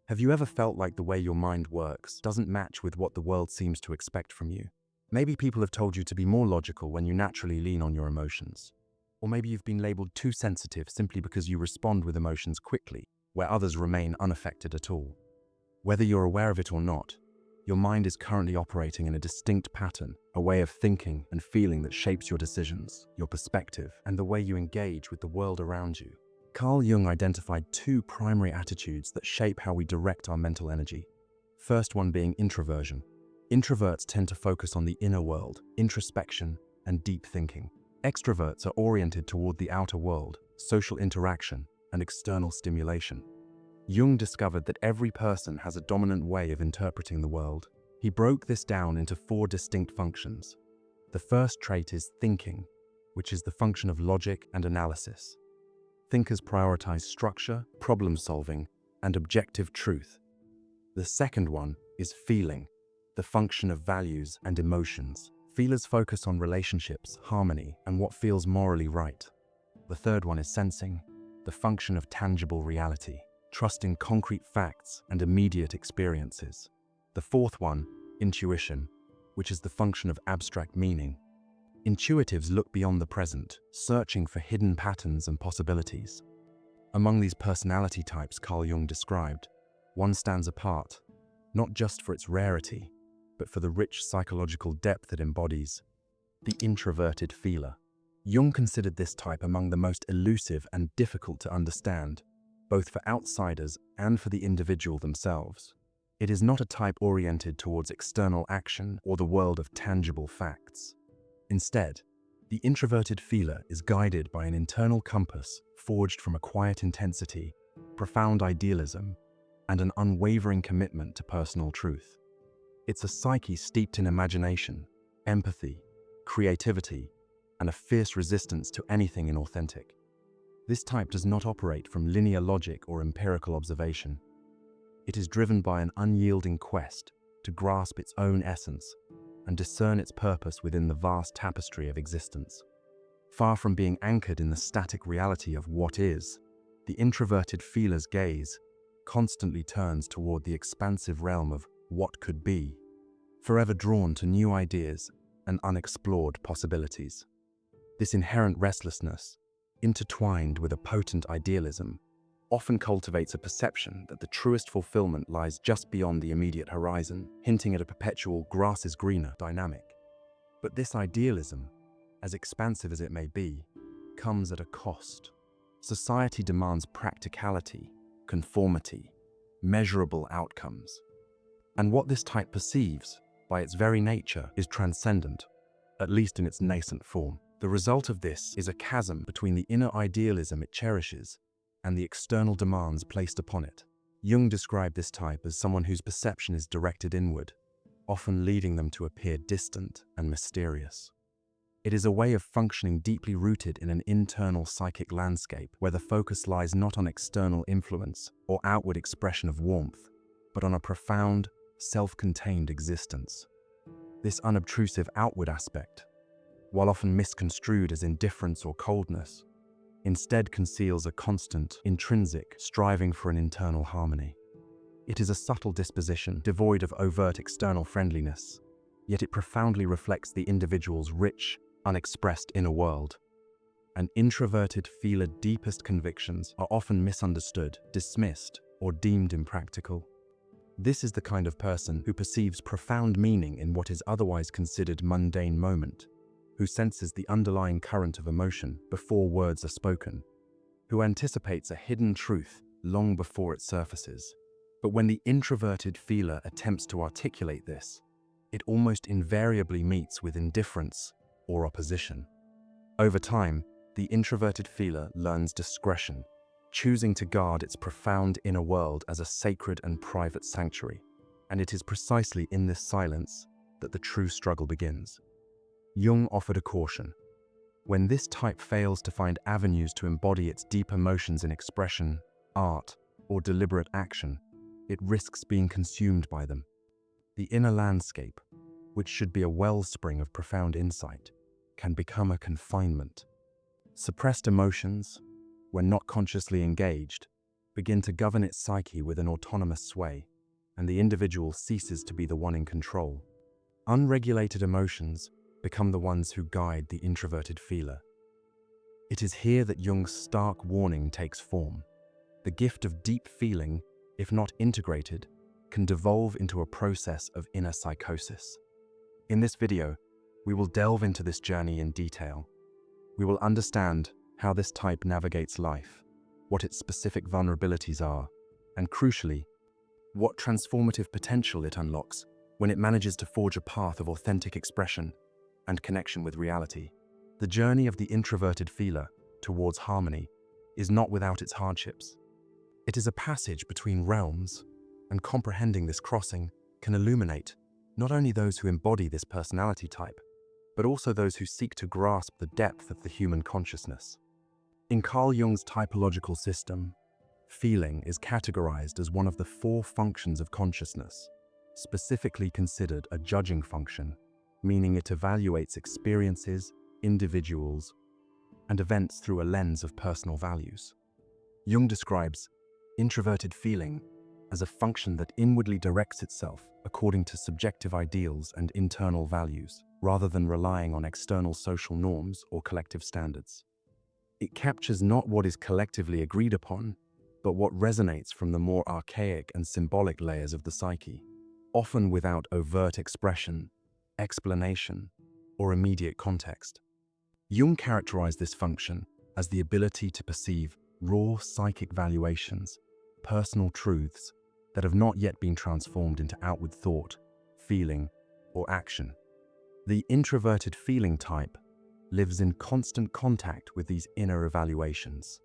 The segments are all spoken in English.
Have you ever felt like the way your mind works doesn't match with what the world seems to expect from you? Maybe people have told you to be more logical when you naturally lean on your emotions. Or maybe you've been labeled too sensitive simply because you respond with emotions quickly, where others remain unaffected at all. Whether you're aware of it or not, your mind is currently operating in a distinct pattern, a way of thinking and feeling that shapes your decisions, your perspective, and the way you engage with the world around you. Carl Jung identified two primary attitudes that shape how we direct our mental energy. First one being introversion. Introverts tend to focus on the inner world, introspection, and deep thinking. Extroverts are oriented toward the outer world, social interaction, and external stimulation. Jung discovered that every person has a dominant way of interpreting the world. He broke this down into four distinct functions. The first trait is thinking, which is the function of logic and analysis. Thinkers prioritize structure, problem solving, and objective truth. The second one is feeling, the function of values and emotions. Feelers focus on relationships, harmony, and what feels morally right. The third one is sensing, the function of tangible reality, trusting concrete facts and immediate experiences. The fourth one, intuition, which is the function of abstract meaning. Intuitives look beyond the present, searching for hidden patterns and possibilities. Among these personality types Carl Jung described, one stands apart, not just for its rarity, but for the rich psychological depth it embodies: the introverted feeler. Jung considered this type among the most elusive and difficult to understand, both for outsiders and for the individual themselves. It is not a type oriented towards external action or the world of tangible facts. Instead, the introverted feeler is guided by an internal compass forged from a quiet intensity, profound idealism, and an unwavering commitment to personal truth. It's a psyche steeped in imagination, empathy, creativity, and a fierce resistance to anything inauthentic. This type does not operate from linear logic or empirical observation. It is driven by an unyielding quest to grasp its own essence and discern its purpose within the vast tapestry of existence. Far from being anchored in the static reality of what is, the introverted feeler's gaze constantly turns toward the expansive realm of what could be, forever drawn to new ideas and unexplored possibilities. This inherent restlessness, intertwined with a potent idealism, often cultivates a perception that the truest fulfillment lies just beyond the immediate horizon, hinting at a perpetual grass is greener dynamic. But this idealism, as expansive as it may be, comes at a cost. Society demands practicality, conformity, measurable outcomes. And what this type perceives, by its very nature, is transcendent, at least in its nascent form. The result of this is a chasm between the inner idealism it cherishes and the external demands placed upon it. Jung described this type as someone whose perception is directed inward, often leading them to appear distant and mysterious. It is a way of functioning deeply rooted in an internal psychic landscape where the focus lies not on external influence or outward expression of warmth, but on a profound, self-contained existence. This unobtrusive outward aspect, while often misconstrued as indifference or coldness, instead conceals a constant, intrinsic striving for an internal harmony. It is a subtle disposition, devoid of overt external friendliness, yet it profoundly reflects the individual's rich, unexpressed inner world. An introverted feeler's deepest convictions are often misunderstood, dismissed, or deemed impractical. This is the kind of person who perceives profound meaning in what is otherwise considered mundane moment, who senses the underlying current of emotion before words are spoken, who anticipates a hidden truth long before it surfaces. But when the introverted feeler attempts to articulate this, it almost invariably meets with indifference or opposition. Over time, the introverted feeler learns discretion, choosing to guard its profound inner world as a sacred and private sanctuary. And it is precisely in this silence that the true struggle begins. Jung offered a caution. When this type fails to find avenues to embody its deep emotions in expression, art, or deliberate action, it risks being consumed by them. The inner landscape, which should be a wellspring of profound insight, can become a confinement. Suppressed emotions, when not consciously engaged, begin to govern its psyche with an autonomous sway, and the individual ceases to be the one in control. Unregulated emotions become the ones who guide the introverted feeler. It is here that Jung's stark warning takes form. The gift of deep feeling, if not integrated, can devolve into a process of inner psychosis. In this video, we will delve into this journey in detail. We will understand how this type navigates life, what its specific vulnerabilities are, and crucially, what transformative potential it unlocks when it manages to forge a path of authentic expression and connection with reality. The journey of the introverted feeler towards harmony is not without its hardships. It is a passage between realms, and comprehending this crossing can illuminate not only those who embody this personality type, but also those who seek to grasp the depth of the human consciousness. In Carl Jung's typological system, feeling is categorized as one of the 4 functions of consciousness, specifically considered a judging function, meaning it evaluates experiences, individuals, and events through a lens of personal values. Jung describes introverted feeling as a function that inwardly directs itself according to subjective ideals and internal values, rather than relying on external social norms or collective standards. It captures not what is collectively agreed upon, but what resonates from the more archaic and symbolic layers of the psyche, often without overt expression, explanation, or immediate context. Jung characterized this function as the ability to perceive raw psychic valuations, personal truths that have not yet been transformed into outward thought, feeling, or action. The introverted feeling type lives in constant contact with these inner evaluations.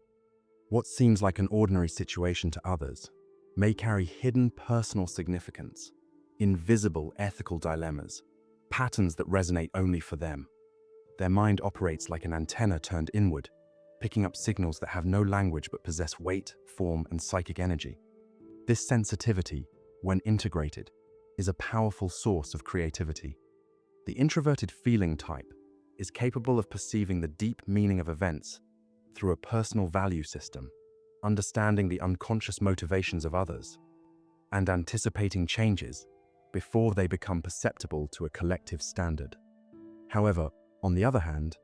What seems like an ordinary situation to others may carry hidden personal significance, invisible ethical dilemmas, patterns that resonate only for them. Their mind operates like an antenna turned inward, picking up signals that have no language but possess weight, form, and psychic energy. This sensitivity, when integrated, is a powerful source of creativity. The introverted feeling type is capable of perceiving the deep meaning of events through a personal value system, understanding the unconscious motivations of others, and anticipating changes before they become perceptible to a collective standard. However, on the other hand,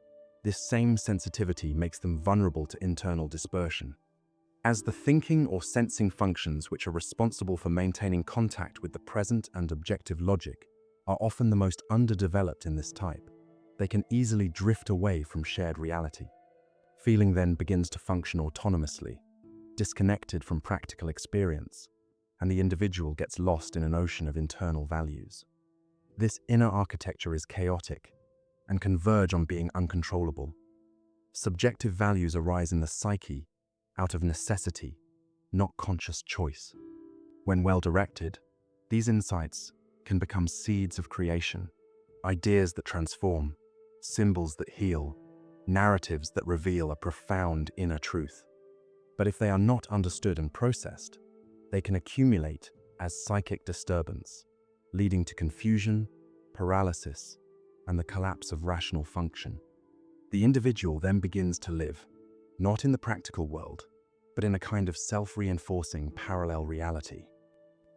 this same sensitivity makes them vulnerable to internal dispersion, as the thinking or sensing functions which are responsible for maintaining contact with the present and objective logic are often the most underdeveloped in this type. They can easily drift away from shared reality. Feeling then begins to function autonomously, disconnected from practical experience, and the individual gets lost in an ocean of internal values. This inner architecture is chaotic and can verge on being uncontrollable. Subjective values arise in the psyche out of necessity, not conscious choice. When well directed, these insights can become seeds of creation, ideas that transform, symbols that heal, narratives that reveal a profound inner truth. But if they are not understood and processed, they can accumulate as psychic disturbance, leading to confusion, paralysis, and the collapse of rational function. The individual then begins to live, not in the practical world, but in a kind of self-reinforcing parallel reality.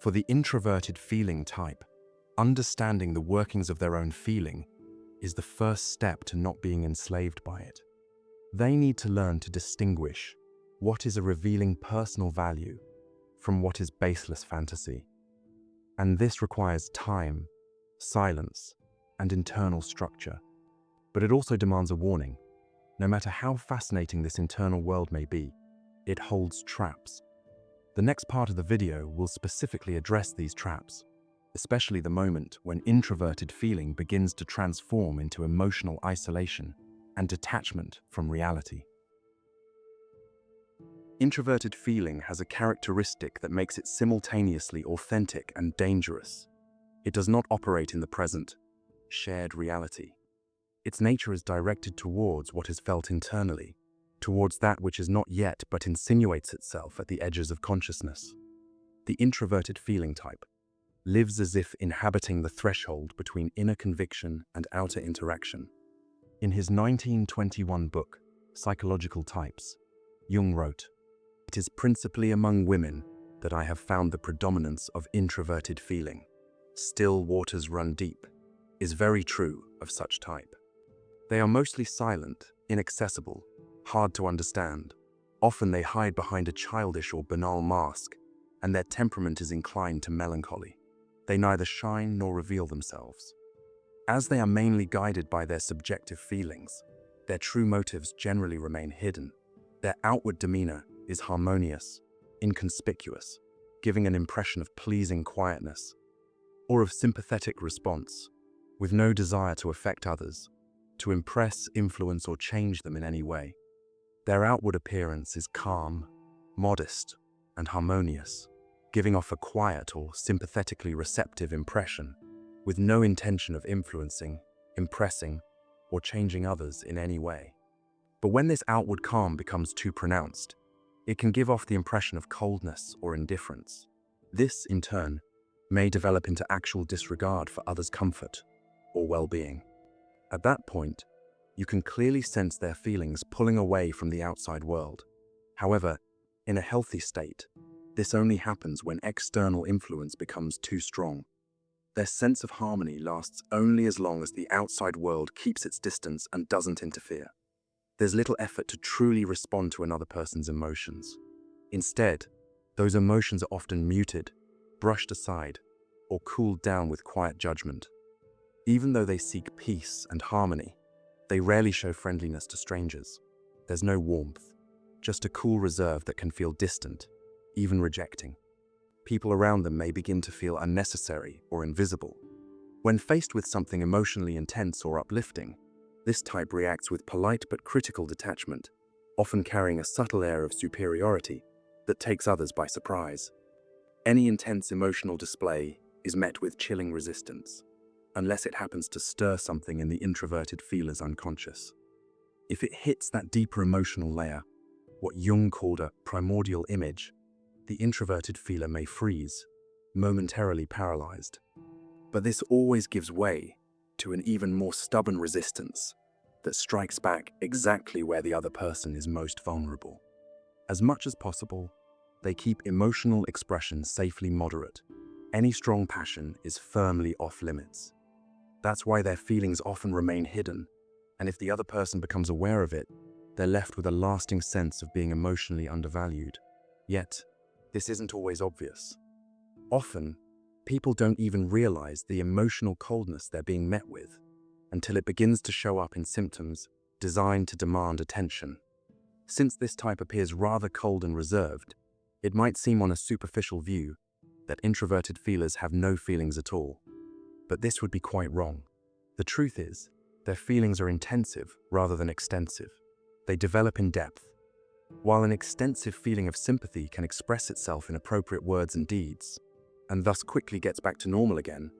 For the introverted feeling type, understanding the workings of their own feeling is the first step to not being enslaved by it. They need to learn to distinguish what is a revealing personal value from what is baseless fantasy. And this requires time, silence, and internal structure. But it also demands a warning. No matter how fascinating this internal world may be, it holds traps. The next part of the video will specifically address these traps, especially the moment when introverted feeling begins to transform into emotional isolation and detachment from reality. Introverted feeling has a characteristic that makes it simultaneously authentic and dangerous. It does not operate in the present, shared reality. Its nature is directed towards what is felt internally, towards that which is not yet but insinuates itself at the edges of consciousness. The introverted feeling type lives as if inhabiting the threshold between inner conviction and outer interaction. In his 1921 book, Psychological Types, Jung wrote, It is principally among women that I have found the predominance of introverted feeling. Still waters run deep is very true of such type. They are mostly silent, inaccessible, hard to understand. Often they hide behind a childish or banal mask, and their temperament is inclined to melancholy. They neither shine nor reveal themselves. As they are mainly guided by their subjective feelings, their true motives generally remain hidden. Their outward demeanor is harmonious, inconspicuous, giving an impression of pleasing quietness or of sympathetic response, with no desire to affect others, to impress, influence, or change them in any way. Their outward appearance is calm, modest, and harmonious, giving off a quiet or sympathetically receptive impression, with no intention of influencing, impressing, or changing others in any way. But when this outward calm becomes too pronounced, it can give off the impression of coldness or indifference. This, in turn, may develop into actual disregard for others' comfort or well-being. At that point, you can clearly sense their feelings pulling away from the outside world. However, in a healthy state, this only happens when external influence becomes too strong. Their sense of harmony lasts only as long as the outside world keeps its distance and doesn't interfere. There's little effort to truly respond to another person's emotions. Instead, those emotions are often muted, brushed aside, or cooled down with quiet judgment. Even though they seek peace and harmony, they rarely show friendliness to strangers. There's no warmth, just a cool reserve that can feel distant, even rejecting. People around them may begin to feel unnecessary or invisible. When faced with something emotionally intense or uplifting, this type reacts with polite but critical detachment, often carrying a subtle air of superiority that takes others by surprise. Any intense emotional display is met with chilling resistance, unless it happens to stir something in the introverted feeler's unconscious. If it hits that deeper emotional layer, what Jung called a primordial image, the introverted feeler may freeze, momentarily paralyzed. But this always gives way to an even more stubborn resistance that strikes back exactly where the other person is most vulnerable. As much as possible, they keep emotional expression safely moderate. Any strong passion is firmly off limits. That's why their feelings often remain hidden, and if the other person becomes aware of it, they're left with a lasting sense of being emotionally undervalued. Yet, this isn't always obvious. Often, people don't even realize the emotional coldness they're being met with until it begins to show up in symptoms designed to demand attention. Since this type appears rather cold and reserved, it might seem on a superficial view that introverted feelers have no feelings at all. But this would be quite wrong. The truth is, their feelings are intensive rather than extensive. They develop in depth. While an extensive feeling of sympathy can express itself in appropriate words and deeds, and thus quickly gets back to normal again,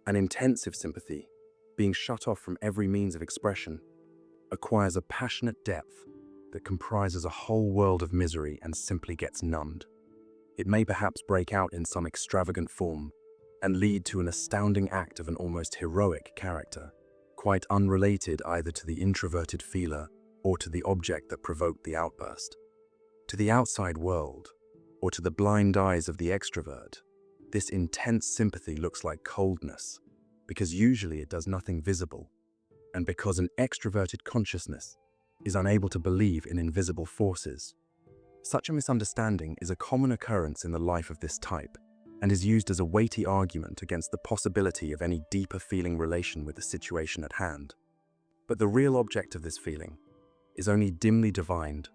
an intensive sympathy, being shut off from every means of expression, acquires a passionate depth that comprises a whole world of misery and simply gets numbed. It may perhaps break out in some extravagant form and lead to an astounding act of an almost heroic character, quite unrelated either to the introverted feeler or to the object that provoked the outburst. To the outside world, or to the blind eyes of the extrovert, this intense sympathy looks like coldness, because usually it does nothing visible, and because an extroverted consciousness is unable to believe in invisible forces. Such a misunderstanding is a common occurrence in the life of this type, and is used as a weighty argument against the possibility of any deeper feeling relation with the situation at hand. But the real object of this feeling is only dimly divined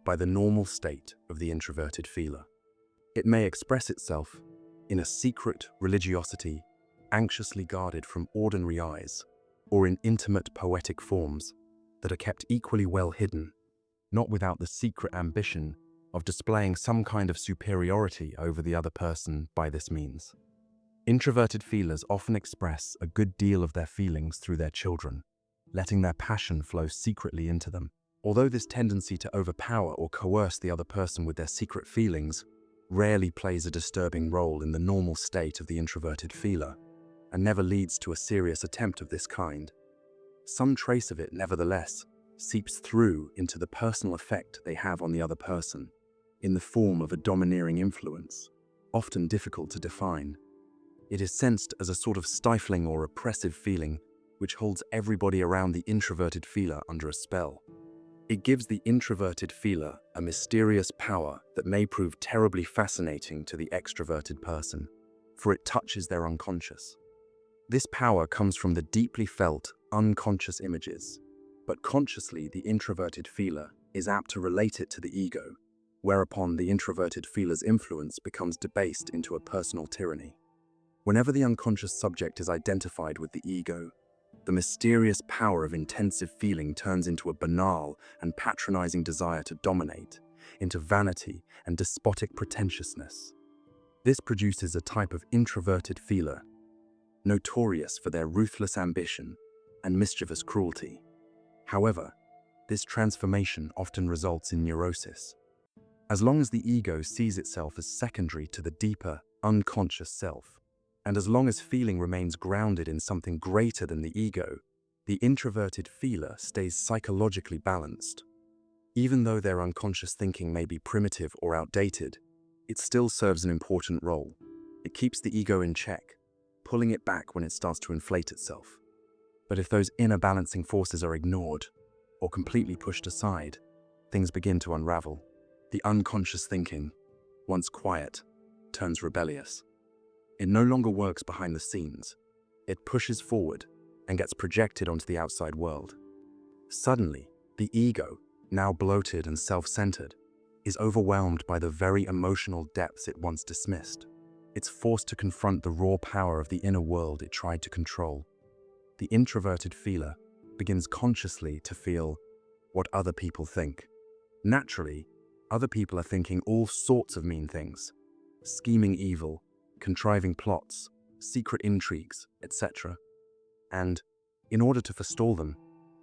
by the normal state of the introverted feeler. It may express itself in a secret religiosity anxiously guarded from ordinary eyes, or in intimate poetic forms that are kept equally well hidden, not without the secret ambition of displaying some kind of superiority over the other person by this means. Introverted feelers often express a good deal of their feelings through their children, letting their passion flow secretly into them. Although this tendency to overpower or coerce the other person with their secret feelings rarely plays a disturbing role in the normal state of the introverted feeler, and never leads to a serious attempt of this kind, some trace of it, nevertheless, seeps through into the personal effect they have on the other person. in the form of a domineering influence, often difficult to define. It is sensed as a sort of stifling or oppressive feeling which holds everybody around the introverted feeler under a spell. It gives the introverted feeler a mysterious power that may prove terribly fascinating to the extroverted person, for it touches their unconscious. This power comes from the deeply felt, unconscious images, but consciously the introverted feeler is apt to relate it to the ego, whereupon the introverted feeler's influence becomes debased into a personal tyranny. Whenever the unconscious subject is identified with the ego, the mysterious power of intensive feeling turns into a banal and patronizing desire to dominate, into vanity and despotic pretentiousness. This produces a type of introverted feeler, notorious for their ruthless ambition and mischievous cruelty. However, this transformation often results in neurosis. As long as the ego sees itself as secondary to the deeper, unconscious self, and as long as feeling remains grounded in something greater than the ego, the introverted feeler stays psychologically balanced. Even though their unconscious thinking may be primitive or outdated, it still serves an important role. It keeps the ego in check, pulling it back when it starts to inflate itself. But if those inner balancing forces are ignored or completely pushed aside, things begin to unravel. The unconscious thinking, once quiet, turns rebellious. It no longer works behind the scenes. It pushes forward and gets projected onto the outside world. Suddenly, the ego, now bloated and self-centered, is overwhelmed by the very emotional depths it once dismissed. It's forced to confront the raw power of the inner world it tried to control. The introverted feeler begins consciously to feel what other people think. Naturally, other people are thinking all sorts of mean things, scheming evil, contriving plots, secret intrigues, etc. And, in order to forestall them,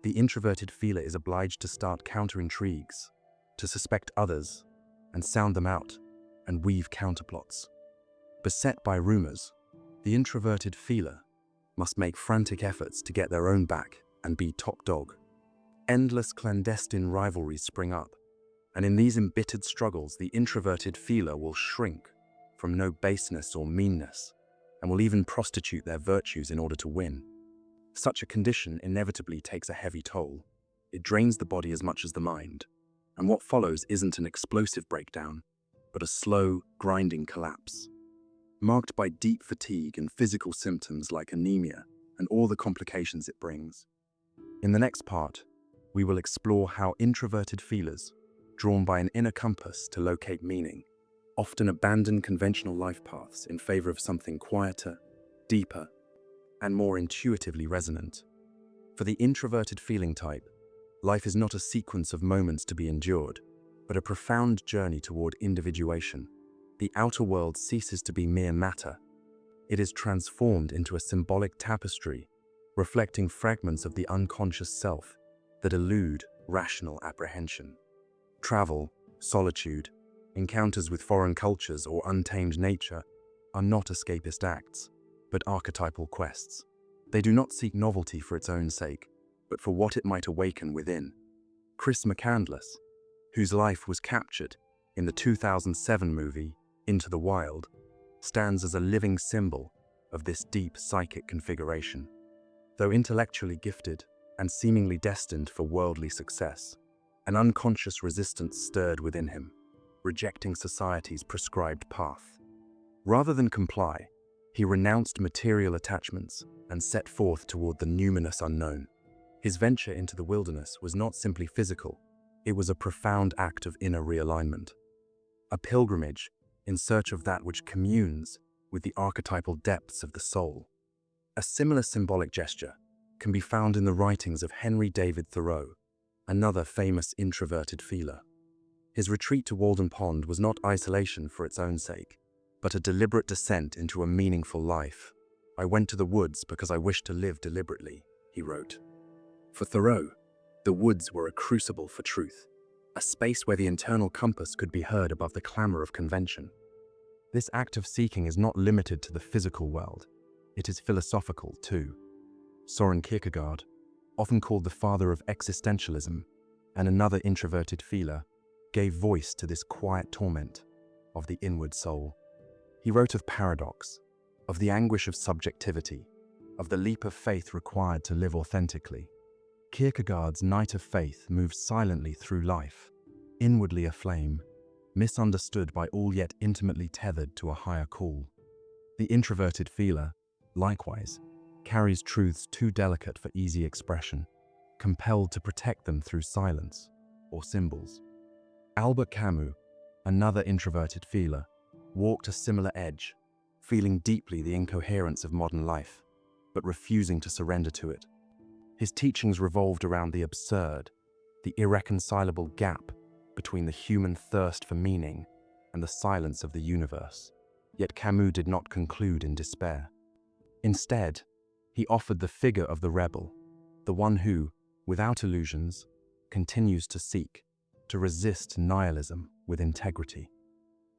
the introverted feeler is obliged to start counter-intrigues, to suspect others, and sound them out, and weave counterplots. Beset by rumors, the introverted feeler must make frantic efforts to get their own back and be top dog. Endless clandestine rivalries spring up, and in these embittered struggles, the introverted feeler will shrink from no baseness or meanness, and will even prostitute their virtues in order to win. Such a condition inevitably takes a heavy toll. It drains the body as much as the mind, and what follows isn't an explosive breakdown, but a slow, grinding collapse, marked by deep fatigue and physical symptoms like anemia and all the complications it brings. In the next part, we will explore how introverted feelers, drawn by an inner compass to locate meaning, often abandon conventional life paths in favor of something quieter, deeper, and more intuitively resonant. For the introverted feeling type, life is not a sequence of moments to be endured, but a profound journey toward individuation. The outer world ceases to be mere matter. It is transformed into a symbolic tapestry, reflecting fragments of the unconscious self that elude rational apprehension. Travel, solitude, encounters with foreign cultures or untamed nature are not escapist acts, but archetypal quests. They do not seek novelty for its own sake, but for what it might awaken within. Chris McCandless, whose life was captured in the 2007 movie Into the Wild, stands as a living symbol of this deep psychic configuration. Though intellectually gifted and seemingly destined for worldly success, an unconscious resistance stirred within him, rejecting society's prescribed path. Rather than comply, he renounced material attachments and set forth toward the numinous unknown. His venture into the wilderness was not simply physical, it was a profound act of inner realignment. A pilgrimage in search of that which communes with the archetypal depths of the soul. A similar symbolic gesture can be found in the writings of Henry David Thoreau, another famous introverted feeler. His retreat to Walden Pond was not isolation for its own sake, but a deliberate descent into a meaningful life. "I went to the woods because I wished to live deliberately," he wrote. For Thoreau, the woods were a crucible for truth, a space where the internal compass could be heard above the clamor of convention. This act of seeking is not limited to the physical world. It is philosophical too. Søren Kierkegaard, often called the father of existentialism, and another introverted feeler, gave voice to this quiet torment of the inward soul. He wrote of paradox, of the anguish of subjectivity, of the leap of faith required to live authentically. Kierkegaard's Night of Faith moves silently through life, inwardly aflame, misunderstood by all yet intimately tethered to a higher call. The introverted feeler, likewise, carries truths too delicate for easy expression, compelled to protect them through silence or symbols. Albert Camus, another introverted feeler, walked a similar edge, feeling deeply the incoherence of modern life, but refusing to surrender to it. His teachings revolved around the absurd, the irreconcilable gap between the human thirst for meaning and the silence of the universe. Yet Camus did not conclude in despair. Instead, he offered the figure of the rebel, the one who, without illusions, continues to seek, to resist nihilism with integrity.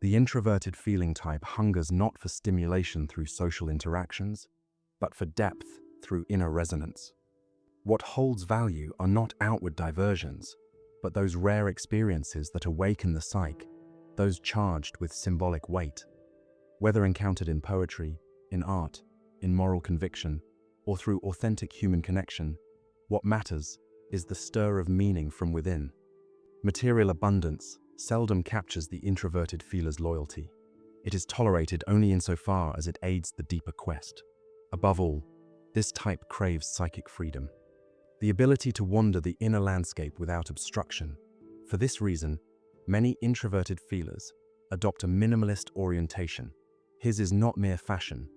The introverted feeling type hungers not for stimulation through social interactions, but for depth through inner resonance. What holds value are not outward diversions, but those rare experiences that awaken the psyche, those charged with symbolic weight. Whether encountered in poetry, in art, in moral conviction, or through authentic human connection, what matters is the stir of meaning from within. Material abundance seldom captures the introverted feeler's loyalty. It is tolerated only insofar as it aids the deeper quest. Above all, this type craves psychic freedom, the ability to wander the inner landscape without obstruction. For this reason, many introverted feelers adopt a minimalist orientation. His is not mere fashion,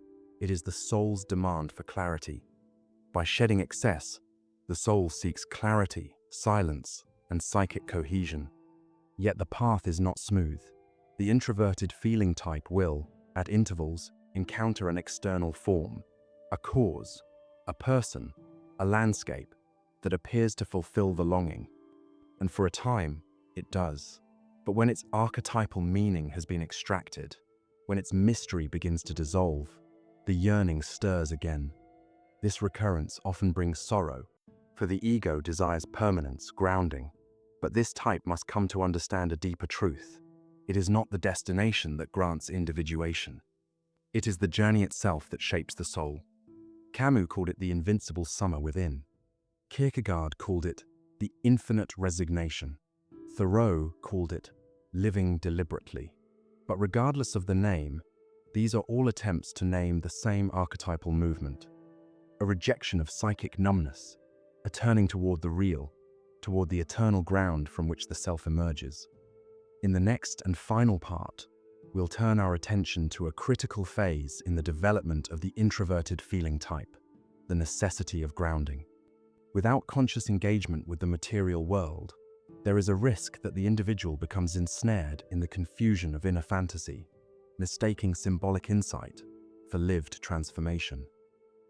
it is the soul's demand for clarity. By shedding excess, the soul seeks clarity, silence, and psychic cohesion. Yet the path is not smooth. The introverted feeling type will, at intervals, encounter an external form, a cause, a person, a landscape that appears to fulfill the longing. And for a time, it does. But when its archetypal meaning has been extracted, when its mystery begins to dissolve, the yearning stirs again. This recurrence often brings sorrow, for the ego desires permanence, grounding. But this type must come to understand a deeper truth. It is not the destination that grants individuation. It is the journey itself that shapes the soul. Camus called it the invincible summer within. Kierkegaard called it the infinite resignation. Thoreau called it living deliberately. But regardless of the name, these are all attempts to name the same archetypal movement. A rejection of psychic numbness, a turning toward the real, toward the eternal ground from which the self emerges. In the next and final part, we'll turn our attention to a critical phase in the development of the introverted feeling type, the necessity of grounding. Without conscious engagement with the material world, there is a risk that the individual becomes ensnared in the confusion of inner fantasy, mistaking symbolic insight for lived transformation.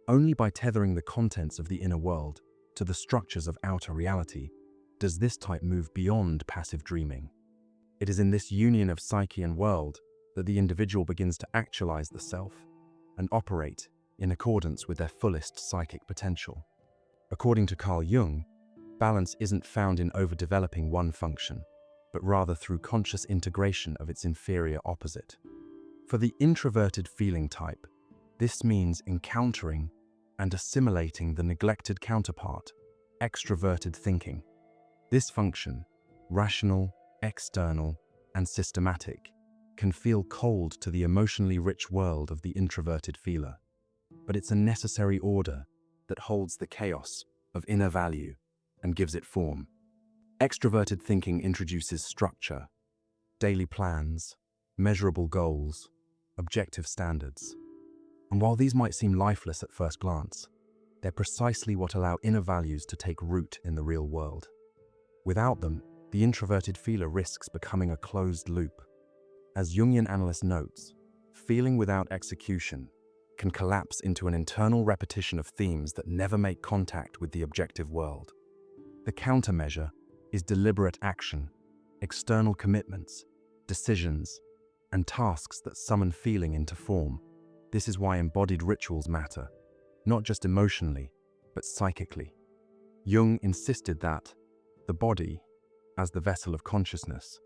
Only by tethering the contents of the inner world to the structures of outer reality does this type move beyond passive dreaming. It is in this union of psyche and world that the individual begins to actualize the self and operate in accordance with their fullest psychic potential. According to Carl Jung, balance isn't found in overdeveloping one function, but rather through conscious integration of its inferior opposite. For the introverted feeling type, this means encountering and assimilating the neglected counterpart, extroverted thinking. This function, rational, external, and systematic, can feel cold to the emotionally rich world of the introverted feeler, but it's a necessary order that holds the chaos of inner value and gives it form. Extroverted thinking introduces structure, daily plans, measurable goals, objective standards. And while these might seem lifeless at first glance, they're precisely what allow inner values to take root in the real world. Without them, the introverted feeler risks becoming a closed loop. As Jungian analyst notes, feeling without execution can collapse into an internal repetition of themes that never make contact with the objective world. The countermeasure is deliberate action, external commitments, decisions, and tasks that summon feeling into form. This is why embodied rituals matter, not just emotionally, but psychically. Jung insisted that the body, as the vessel of consciousness,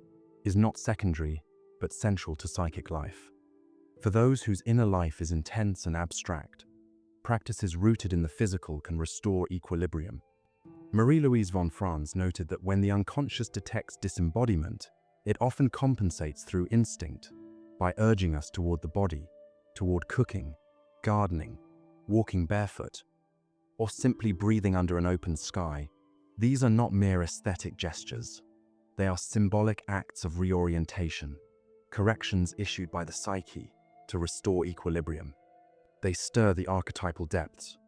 is not secondary, but central to psychic life. For those whose inner life is intense and abstract, practices rooted in the physical can restore equilibrium. Marie-Louise von Franz noted that when the unconscious detects disembodiment, it often compensates through instinct, by urging us toward the body, toward cooking, gardening, walking barefoot, or simply breathing under an open sky. These are not mere aesthetic gestures. They are symbolic acts of reorientation, corrections issued by the psyche to restore equilibrium. They stir the archetypal depths.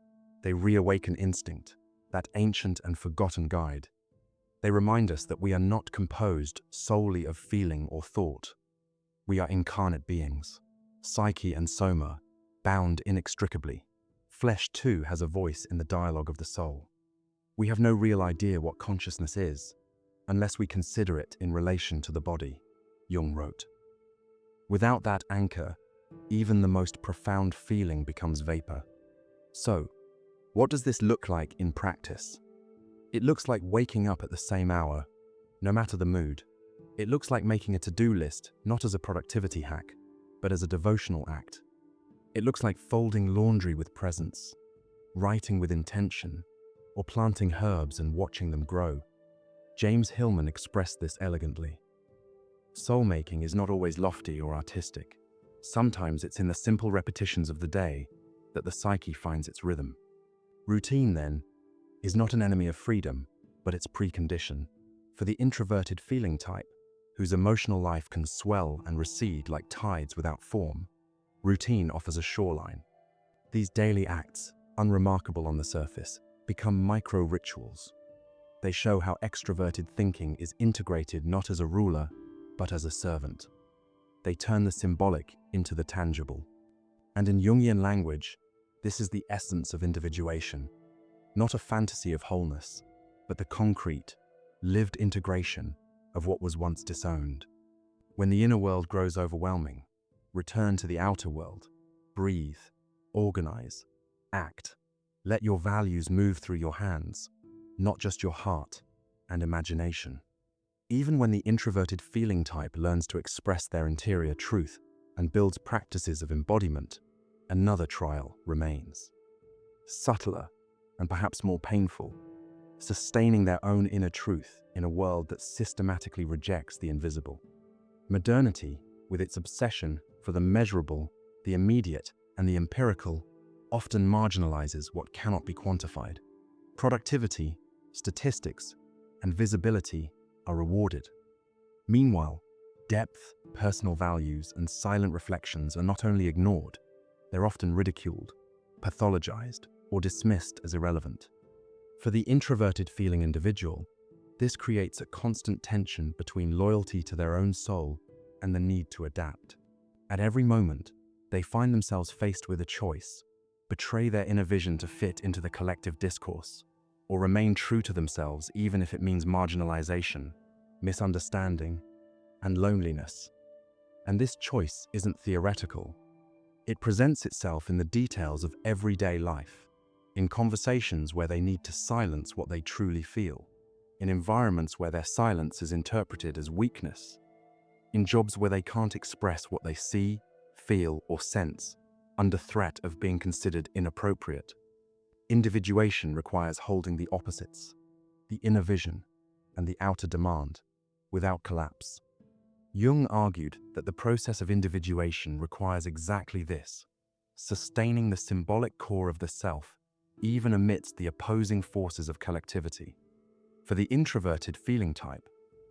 They reawaken instinct, that ancient and forgotten guide. They remind us that we are not composed solely of feeling or thought. We are incarnate beings, psyche and soma, bound inextricably. Flesh too has a voice in the dialogue of the soul. We have no real idea what consciousness is, unless we consider it in relation to the body, Jung wrote. Without that anchor, even the most profound feeling becomes vapor. So, what does this look like in practice? It looks like waking up at the same hour, no matter the mood. It looks like making a to-do list, not as a productivity hack, but as a devotional act. It looks like folding laundry with presence, writing with intention, or planting herbs and watching them grow. James Hillman expressed this elegantly. Soul-making is not always lofty or artistic. Sometimes it's in the simple repetitions of the day that the psyche finds its rhythm. Routine, then, is not an enemy of freedom, but its precondition. For the introverted feeling type, whose emotional life can swell and recede like tides without form, routine offers a shoreline. These daily acts, unremarkable on the surface, become micro-rituals. They show how extroverted thinking is integrated not as a ruler, but as a servant. They turn the symbolic into the tangible. And in Jungian language, this is the essence of individuation, not a fantasy of wholeness, but the concrete, lived integration of what was once disowned. When the inner world grows overwhelming, return to the outer world, breathe, organize, act. Let your values move through your hands, not just your heart and imagination. Even when the introverted feeling type learns to express their interior truth and builds practices of embodiment, another trial remains. Subtler and perhaps more painful, sustaining their own inner truth in a world that systematically rejects the invisible. Modernity, with its obsession for the measurable, the immediate, and the empirical, often marginalizes what cannot be quantified. Productivity, statistics, and visibility are rewarded. Meanwhile, depth, personal values, and silent reflections are not only ignored, they're often ridiculed, pathologized, or dismissed as irrelevant. For the introverted feeling individual, this creates a constant tension between loyalty to their own soul and the need to adapt. At every moment, they find themselves faced with a choice: betray their inner vision to fit into the collective discourse, or remain true to themselves even if it means marginalization, misunderstanding, and loneliness. And this choice isn't theoretical. It presents itself in the details of everyday life, in conversations where they need to silence what they truly feel, in environments where their silence is interpreted as weakness, in jobs where they can't express what they see, feel, or sense, under threat of being considered inappropriate. Individuation requires holding the opposites, the inner vision and the outer demand, without collapse. Jung argued that the process of individuation requires exactly this: sustaining the symbolic core of the self, even amidst the opposing forces of collectivity. For the introverted feeling type,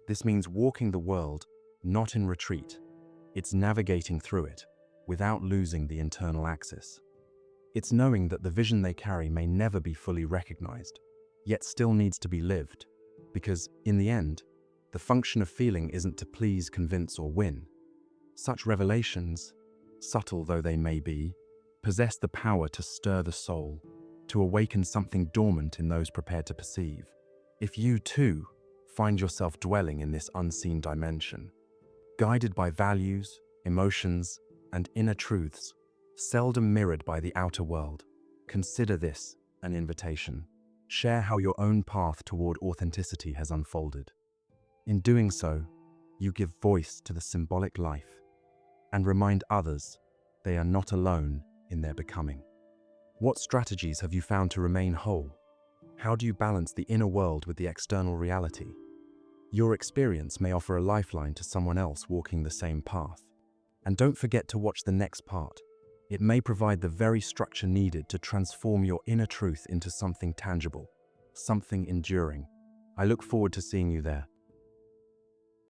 this means walking the world not in retreat. It's navigating through it without losing the internal axis. It's knowing that the vision they carry may never be fully recognized, yet still needs to be lived, because, in the end, the function of feeling isn't to please, convince, or win. Such revelations, subtle though they may be, possess the power to stir the soul, to awaken something dormant in those prepared to perceive. If you, too, find yourself dwelling in this unseen dimension, guided by values, emotions, and inner truths, seldom mirrored by the outer world, consider this an invitation. Share how your own path toward authenticity has unfolded. In doing so, You give voice to the symbolic life and remind others they are not alone in their becoming. What strategies have you found to remain whole? How do you balance the inner world with the external reality? Your experience may offer a lifeline to someone else walking the same path. And don't forget to watch the next part. It may provide the very structure needed to transform your inner truth into something tangible, something enduring. I look forward to seeing you there.